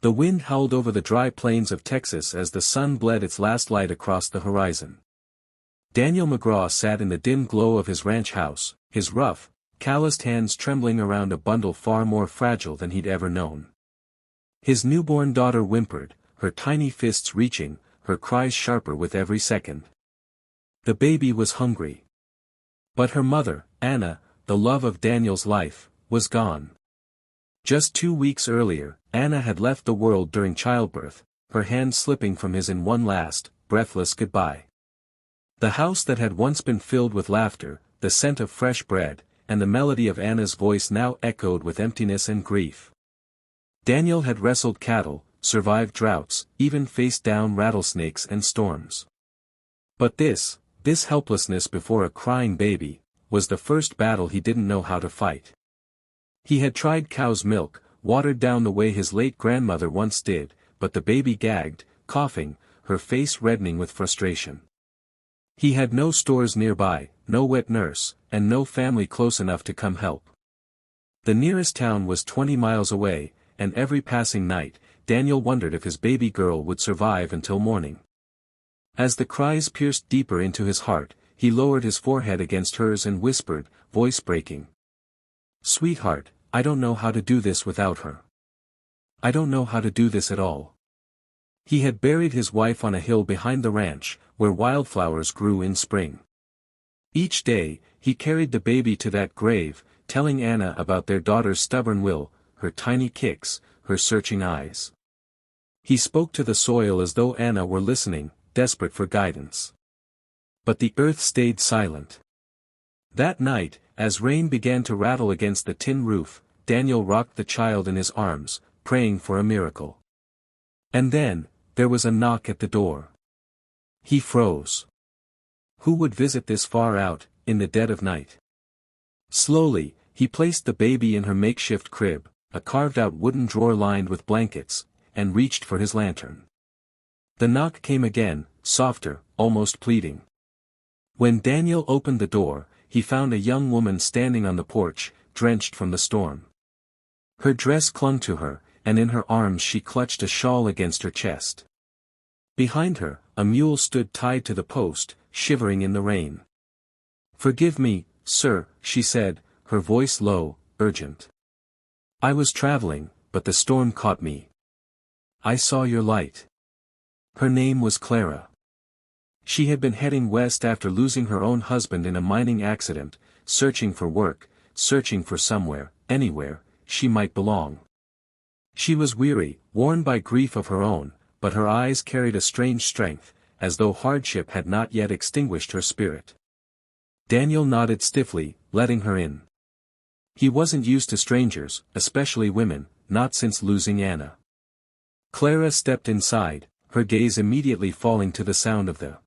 The wind howled over the dry plains of Texas as the sun bled its last light across the horizon. Daniel McGraw sat in the dim glow of his ranch house, his rough, calloused hands trembling around a bundle far more fragile than he'd ever known. His newborn daughter whimpered, her tiny fists reaching, her cries sharper with every second. The baby was hungry. But her mother, Anna, the love of Daniel's life, was gone. Just 2 weeks earlier, Anna had left the world during childbirth, her hand slipping from his in one last, breathless goodbye. The house that had once been filled with laughter, the scent of fresh bread, and the melody of Anna's voice now echoed with emptiness and grief. Daniel had wrestled cattle, survived droughts, even faced down rattlesnakes and storms. But this helplessness before a crying baby, was the first battle he didn't know how to fight. He had tried cow's milk, watered down the way his late grandmother once did, but the baby gagged, coughing, her face reddening with frustration. He had no stores nearby, no wet nurse, and no family close enough to come help. The nearest town was 20 miles away, and every passing night, Daniel wondered if his baby girl would survive until morning. As the cries pierced deeper into his heart, he lowered his forehead against hers and whispered, voice breaking. "Sweetheart, I don't know how to do this without her. I don't know how to do this at all." He had buried his wife on a hill behind the ranch, where wildflowers grew in spring. Each day, he carried the baby to that grave, telling Anna about their daughter's stubborn will, her tiny kicks, her searching eyes. He spoke to the soil as though Anna were listening, desperate for guidance. But the earth stayed silent. That night, as rain began to rattle against the tin roof, Daniel rocked the child in his arms, praying for a miracle. And then, there was a knock at the door. He froze. Who would visit this far out, in the dead of night? Slowly, he placed the baby in her makeshift crib, a carved-out wooden drawer lined with blankets, and reached for his lantern. The knock came again, softer, almost pleading. When Daniel opened the door, he found a young woman standing on the porch, drenched from the storm. Her dress clung to her, and in her arms she clutched a shawl against her chest. Behind her, a mule stood tied to the post, shivering in the rain. "Forgive me, sir," she said, her voice low, urgent. "I was traveling, but the storm caught me. I saw your light." Her name was Clara. She had been heading west after losing her own husband in a mining accident, searching for work, searching for somewhere, anywhere, she might belong. She was weary, worn by grief of her own, but her eyes carried a strange strength, as though hardship had not yet extinguished her spirit. Daniel nodded stiffly, letting her in. He wasn't used to strangers, especially women, not since losing Anna. Clara stepped inside, her gaze immediately falling to the sound of the